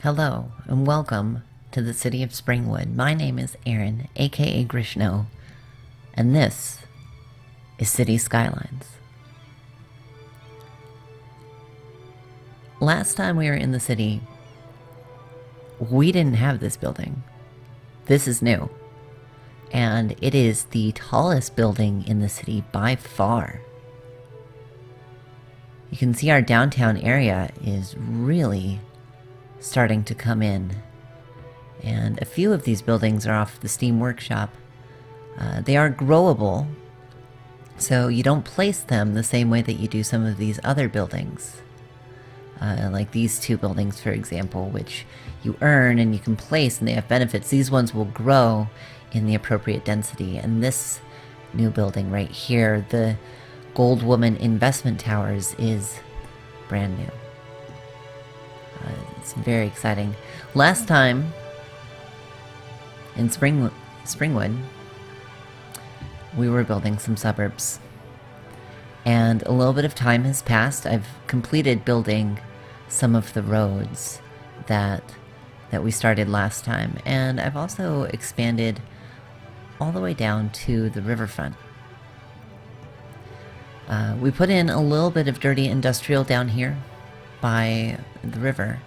Hello, and welcome to the city of Springwood. My name is Aaron, aka Grishno, and this is City Skylines. Last time we were in the city, we didn't have this building. This is new, and it is the tallest building in the city by far. You can see our downtown area is really starting to come in, and a few of these buildings are off the Steam Workshop. They are growable, so you don't place them the same way that you do some of these other buildings. Like these two buildings, for example, which you earn and you can place and they have benefits. These ones will grow in the appropriate density, and this new building right here, the Gold Woman Investment Towers, is brand new. It's very exciting. Last time in Springwood, we were building some suburbs, and a little bit of time has passed. I've completed building some of the roads that we started last time, and I've also expanded all the way down to the riverfront. We put in a little bit of dirty industrial down here by the river,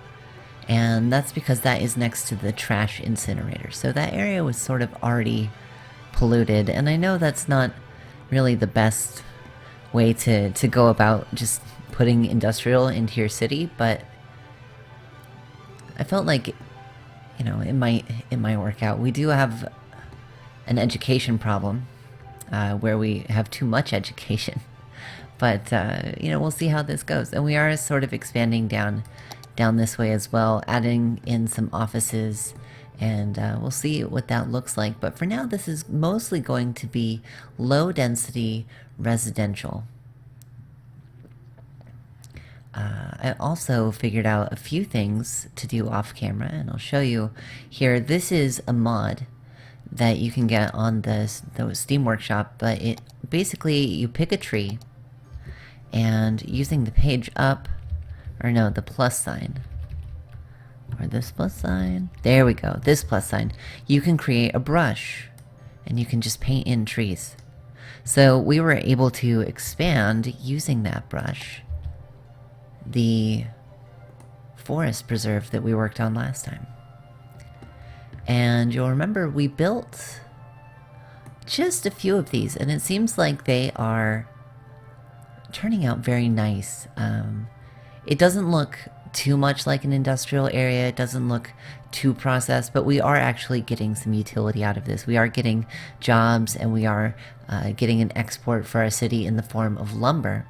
and that's because that is next to the trash incinerator. So that area was sort of already polluted, and I know that's not really the best way to go about just putting industrial into your city, but I felt like, you know, it might work out. We do have an education problem where we have too much education. But, you know, we'll see how this goes. And we are sort of expanding down this way as well, adding in some offices, and we'll see what that looks like. But for now, this is mostly going to be low-density residential. I also figured out a few things to do off-camera, and I'll show you here. This is a mod that you can get on the Steam Workshop, but it basically, you pick a tree, and using the page up, or no, the plus sign, or this plus sign, there we go, this plus sign, you can create a brush, and you can just paint in trees. So we were able to expand, using that brush, the forest preserve that we worked on last time. And you'll remember we built just a few of these, and it seems like they are turning out very nice. It doesn't look too much like an industrial area, it doesn't look too processed, but we are actually getting some utility out of this. We are getting jobs, and we are getting an export for our city in the form of lumber.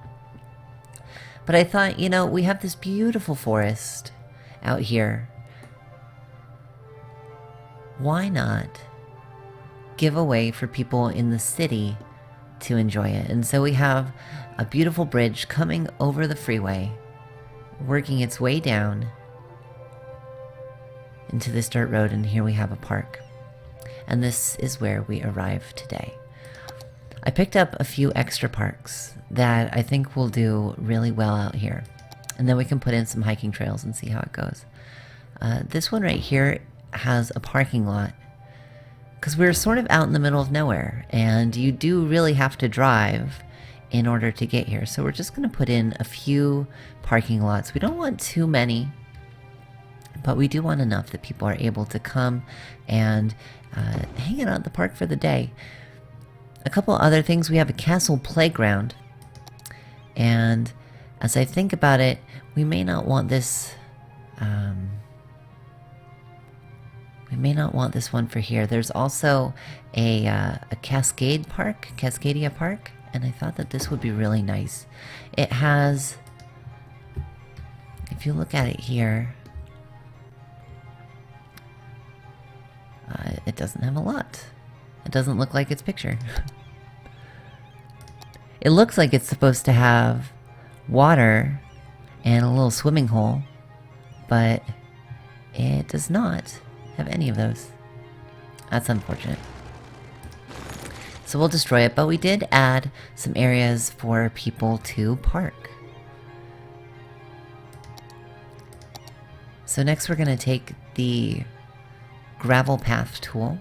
But I thought, you know, we have this beautiful forest out here. Why not give a way for people in the city to enjoy it? And so we have a beautiful bridge coming over the freeway, working its way down into this dirt road, and here we have a park. And this is where we arrive today. I picked up a few extra parks that I think will do really well out here, and then we can put in some hiking trails and see how it goes. This one right here has a parking lot, because we're sort of out in the middle of nowhere, and you do really have to drive in order to get here. So we're just going to put in a few parking lots. We don't want too many, but we do want enough that people are able to come and hang out at the park for the day. A couple other things. We have a castle playground, and as I think about it, we may not want this one for here. There's also a Cascadia Park, and I thought that this would be really nice. It has, if you look at it here, it doesn't have a lot. It doesn't look like its picture. It looks like it's supposed to have water and a little swimming hole, but it does not have any of those. That's unfortunate. So we'll destroy it, but we did add some areas for people to park. So next we're going to take the gravel path tool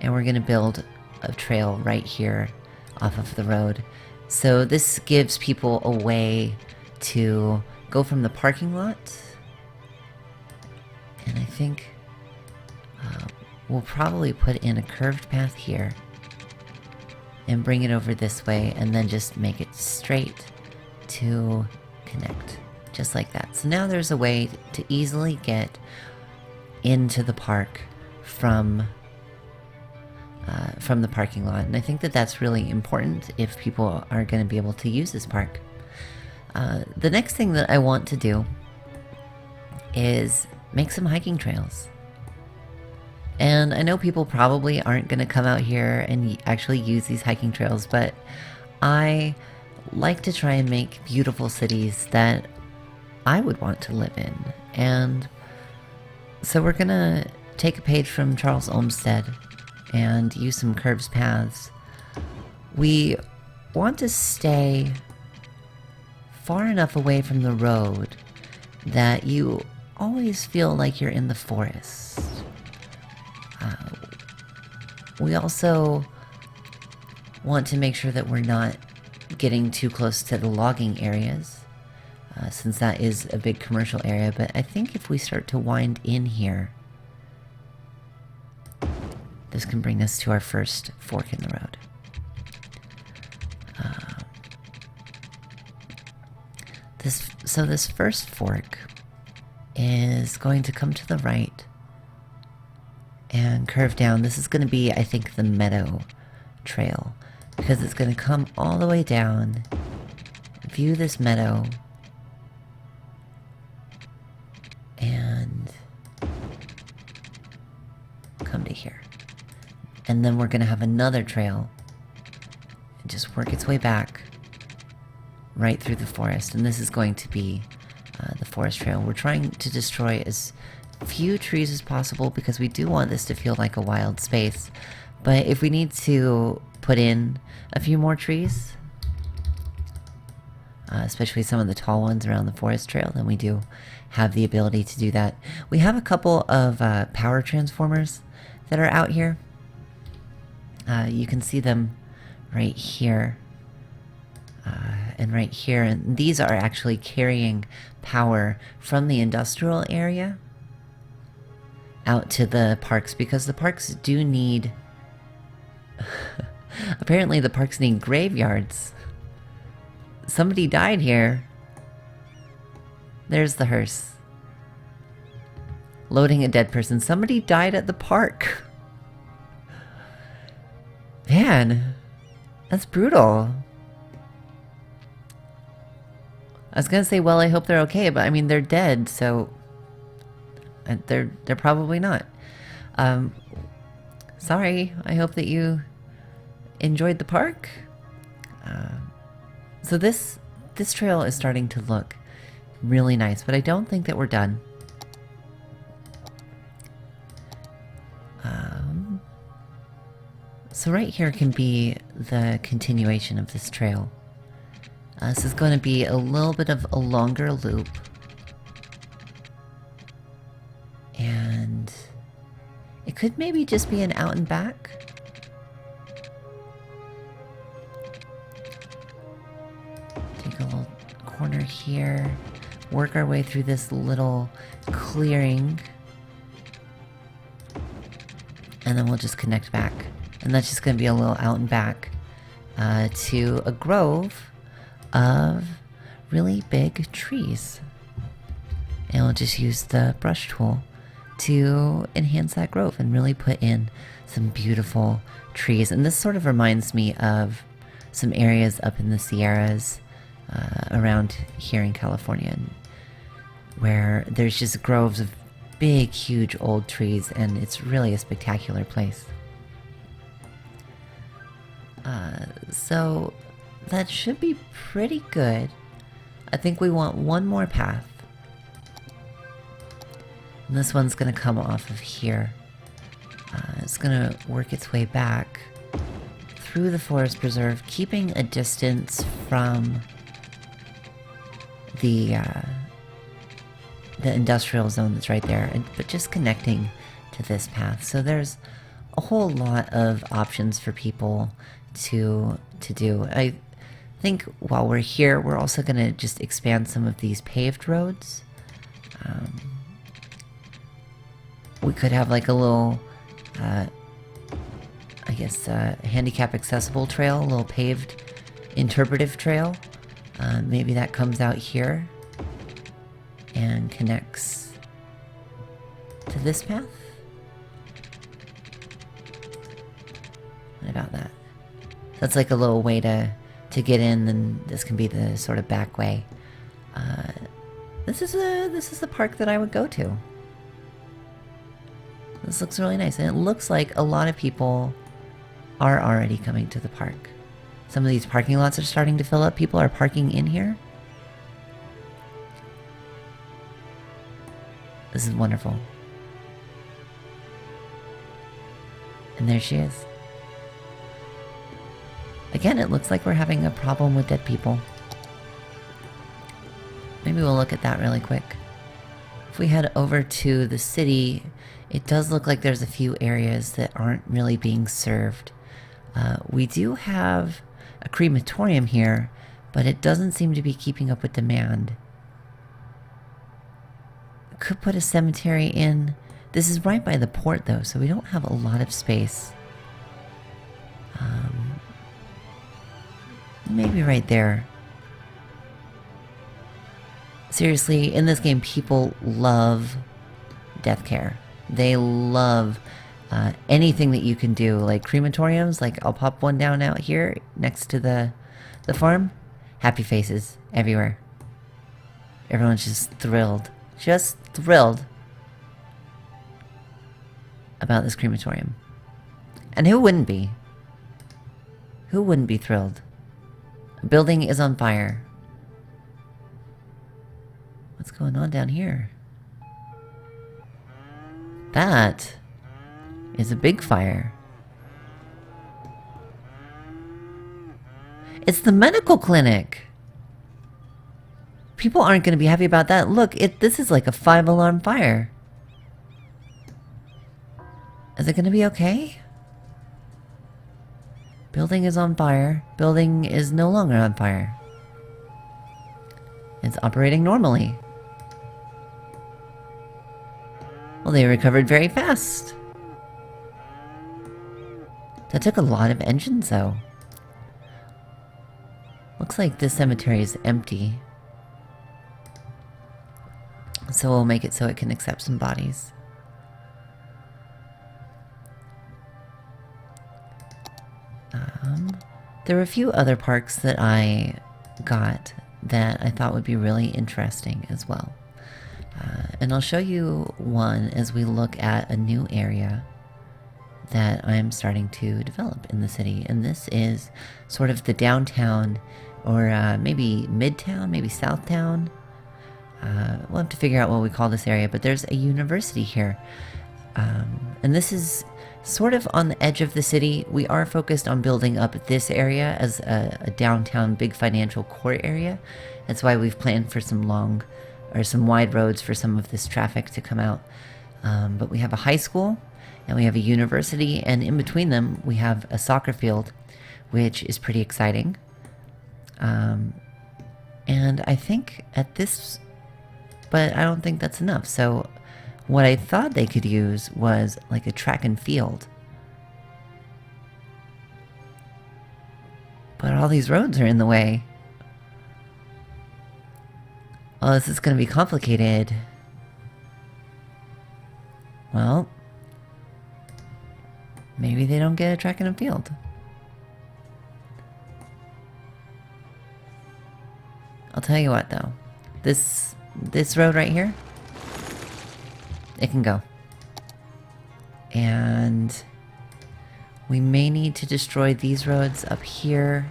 and we're going to build a trail right here off of the road. So this gives people a way to go from the parking lot, and I think we'll probably put in a curved path here and bring it over this way and then just make it straight to connect, just like that. So now there's a way to easily get into the park from the parking lot, and I think that that's really important if people are going to be able to use this park. The next thing that I want to do is make some hiking trails. And I know people probably aren't going to come out here and actually use these hiking trails, but I like to try and make beautiful cities that I would want to live in. And so we're going to take a page from Charles Olmsted and use some curved paths. We want to stay far enough away from the road that you always feel like you're in the forest. We also want to make sure that we're not getting too close to the logging areas, since that is a big commercial area. But I think if we start to wind in here, this can bring us to our first fork in the road. So this first fork is going to come to the right and curve down. This is going to be, I think, the meadow trail, because it's going to come all the way down, view this meadow, and come to here. And then we're going to have another trail and just work its way back right through the forest. And this is going to be the forest trail. We're trying to destroy as few trees as possible because we do want this to feel like a wild space. But if we need to put in a few more trees, especially some of the tall ones around the forest trail, then we do have the ability to do that. We have a couple of power transformers that are out here. You can see them right here and right here, and these are actually carrying power from the industrial area out to the parks, because the parks do need apparently the parks need graveyards. Somebody died here. There's the hearse loading a dead person. Somebody died at the park. Man, that's brutal. I was gonna say, well, I hope they're okay, but I mean, they're dead, so they're probably not. Sorry. I hope that you enjoyed the park. So this trail is starting to look really nice, but I don't think that we're done. So right here can be the continuation of this trail. This is going to be a little bit of a longer loop. And it could maybe just be an out and back. Take a little corner here. Work our way through this little clearing. And then we'll just connect back. And that's just going to be a little out and back to a grove of really big trees. And we'll just use the brush tool to enhance that grove and really put in some beautiful trees. And this sort of reminds me of some areas up in the Sierras around here in California, where there's just groves of big, huge old trees, and it's really a spectacular place. So that should be pretty good. I think we want one more path. And this one's going to come off of here. It's going to work its way back through the forest preserve, keeping a distance from the the industrial zone that's right there, but just connecting to this path. So there's a whole lot of options for people to do. I think while we're here, we're also going to just expand some of these paved roads. We could have like a little, I guess, handicap accessible trail, a little paved interpretive trail. Maybe that comes out here and connects to this path. What about that? That's like a little way to get in, and this can be the sort of back way. This is the park that I would go to. This looks really nice, and it looks like a lot of people are already coming to the park. Some of these parking lots are starting to fill up. People are parking in here. This is wonderful. And there she is. Again, it looks like we're having a problem with dead people. Maybe we'll look at that really quick. If we head over to the city, it does look like there's a few areas that aren't really being served. We do have a crematorium here, but it doesn't seem to be keeping up with demand. Could put a cemetery in. This is right by the port though, so we don't have a lot of space. Maybe right there. Seriously, in this game, people love death care. They love anything that you can do, like crematoriums. Like I'll pop one down out here next to the farm. Happy faces everywhere. Everyone's just thrilled about this crematorium. And who wouldn't be? Who wouldn't be thrilled? A building is on fire. What's going on down here? That is a big fire. It's the medical clinic. People aren't going to be happy about that. Look, this is like a 5-alarm fire. Is it going to be okay? Building is on fire. Building is no longer on fire. It's operating normally. Well, they recovered very fast. That took a lot of engines, though. Looks like this cemetery is empty. So we'll make it so it can accept some bodies. There were a few other parks that I got that I thought would be really interesting as well. And I'll show you one as we look at a new area that I'm starting to develop in the city. And this is sort of the downtown, or maybe midtown, maybe southtown. We'll have to figure out what we call this area, but there's a university here. And this is sort of on the edge of the city. We are focused on building up this area as a downtown big financial core area. That's why we've planned for some wide roads for some of this traffic to come out. But we have a high school and we have a university, and in between them we have a soccer field, which is pretty exciting. And I think but I don't think that's enough. So what I thought they could use was like a track and field. But all these roads are in the way. Oh, this is going to be complicated. Well, maybe they don't get a track and a field. I'll tell you what though. This road right here, it can go. And we may need to destroy these roads up here.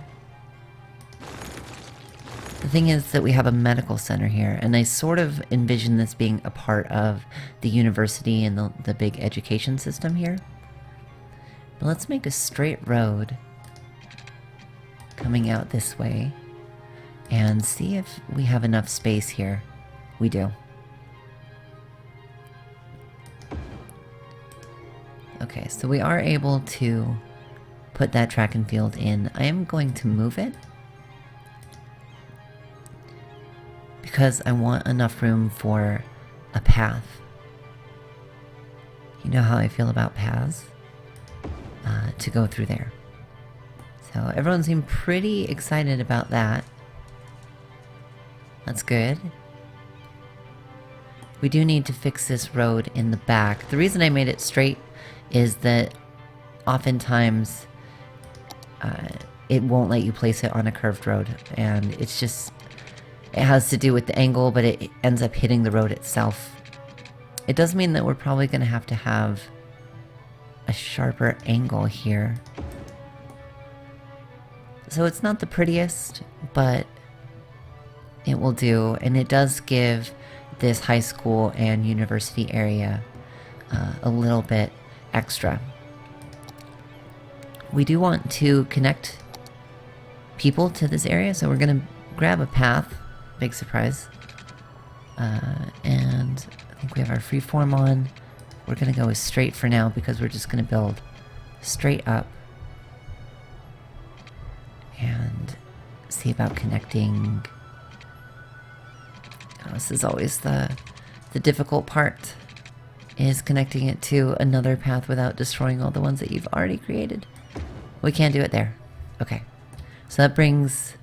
The thing is that we have a medical center here, and I sort of envision this being a part of the university and the big education system here. But let's make a straight road coming out this way and see if we have enough space here. We do. Okay, so we are able to put that track and field in. I am going to move it because I want enough room for a path. You know how I feel about paths? To go through there. So everyone seemed pretty excited about that. That's good. We do need to fix this road in the back. The reason I made it straight is that oftentimes it won't let you place it on a curved road, and it's just, it has to do with the angle, but it ends up hitting the road itself. It does mean that we're probably going to have a sharper angle here. So it's not the prettiest, but it will do, and it does give this high school and university area a little bit extra. We do want to connect people to this area, so we're gonna grab a path. Big surprise. And I think we have our freeform on. We're gonna go straight for now because we're just gonna build straight up and see about connecting. Oh, this is always the difficult part, is connecting it to another path without destroying all the ones that you've already created. We can't do it there. Okay. So that brings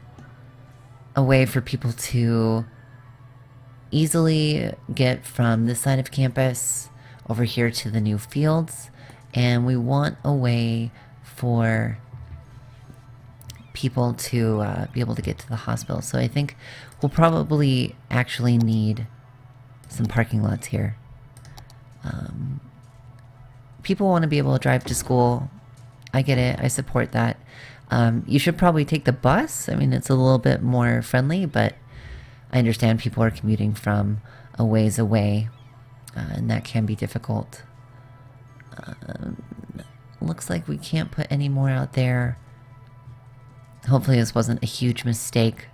a way for people to easily get from this side of campus over here to the new fields. And we want a way for people to be able to get to the hospital. So I think we'll probably actually need some parking lots here. People want to be able to drive to school. I get it. I support that. You should probably take the bus. I mean, it's a little bit more friendly, but I understand people are commuting from a ways away, and that can be difficult. Looks like we can't put any more out there. Hopefully this wasn't a huge mistake.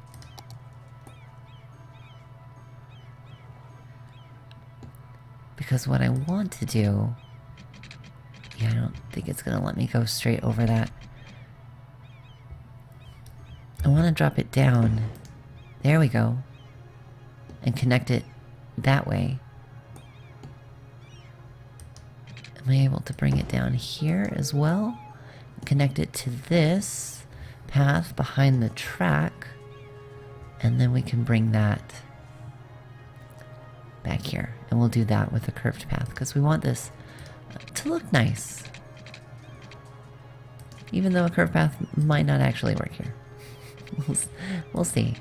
Because what I want to do... Yeah, I don't think it's going to let me go straight over that. I want to drop it down. There we go. And connect it that way. Am I able to bring it down here as well? Connect it to this path behind the track. And then we can bring that back here. And we'll do that with a curved path because we want this to look nice. Even though a curved path might not actually work here. We'll see.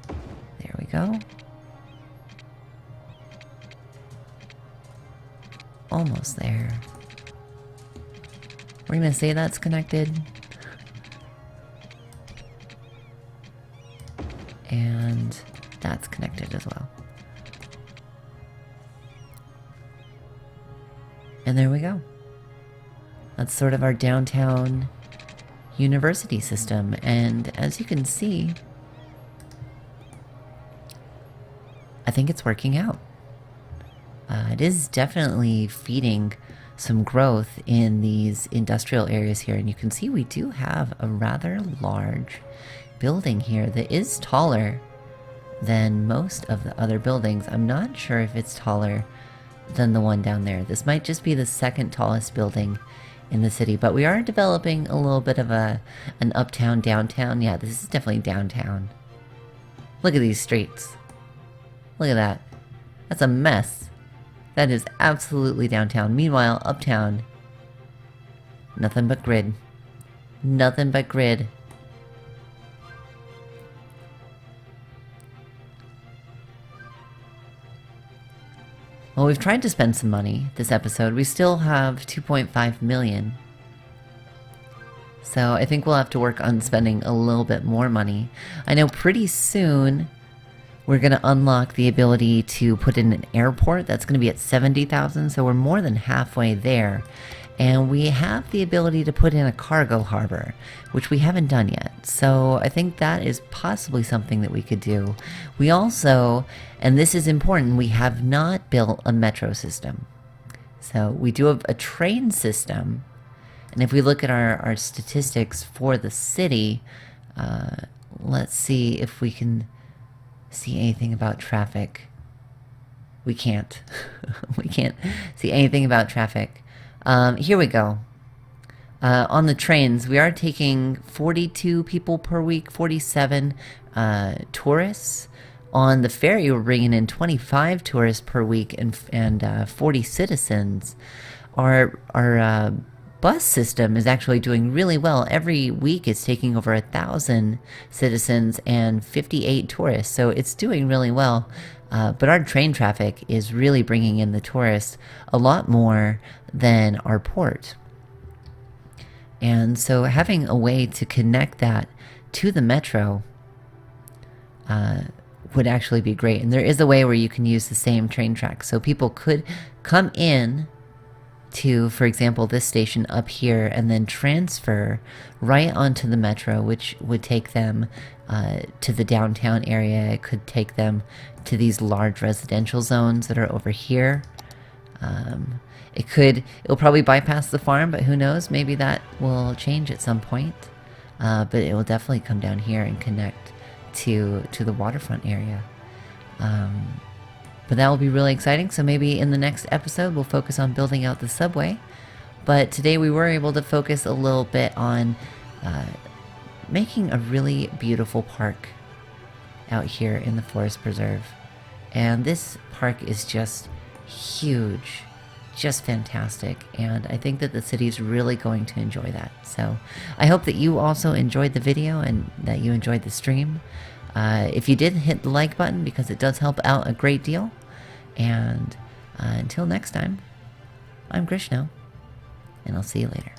There we go. Almost there. We're gonna say that's connected. And that's connected as well. And there we go. That's sort of our downtown university system. And as you can see, I think it's working out. It is definitely feeding some growth in these industrial areas here. And you can see we do have a rather large building here that is taller than most of the other buildings. I'm not sure if it's taller than the one down there. This might just be the second tallest building in the city, but we are developing a little bit of an uptown, downtown. Yeah, this is definitely downtown. Look at these streets. Look at that. That's a mess. That is absolutely downtown. Meanwhile, uptown, nothing but grid. Nothing but grid. Well, we've tried to spend some money this episode. We still have 2.5 million. So I think we'll have to work on spending a little bit more money. I know pretty soon we're going to unlock the ability to put in an airport. That's going to be at 70,000. So we're more than halfway there. And we have the ability to put in a cargo harbor, which we haven't done yet. So I think that is possibly something that we could do. We also, and this is important, we have not built a metro system. So we do have a train system. And if we look at our statistics for the city, let's see if we can see anything about traffic. We can't. We can't see anything about traffic. Here we go. On the trains, we are taking 42 people per week, 47 tourists. On the ferry, we're bringing in 25 tourists per week and 40 citizens. Our bus system is actually doing really well. Every week it's taking over 1,000 citizens and 58 tourists, so it's doing really well. But our train traffic is really bringing in the tourists a lot more than our port. And so having a way to connect that to the metro would actually be great. And there is a way where you can use the same train tracks. So people could come in to, for example, this station up here and then transfer right onto the metro, which would take them to the downtown area. It could take them to these large residential zones that are over here. It'll probably bypass the farm, but who knows? Maybe that will change at some point. But it will definitely come down here and connect to the waterfront area. But that will be really exciting. So maybe in the next episode, we'll focus on building out the subway. But today we were able to focus a little bit on making a really beautiful park out here in the Forest Preserve. And this park is just huge, just fantastic. And I think that the city is really going to enjoy that. So I hope that you also enjoyed the video and that you enjoyed the stream. If you did, hit the like button because it does help out a great deal. And until next time, I'm Grishno, and I'll see you later.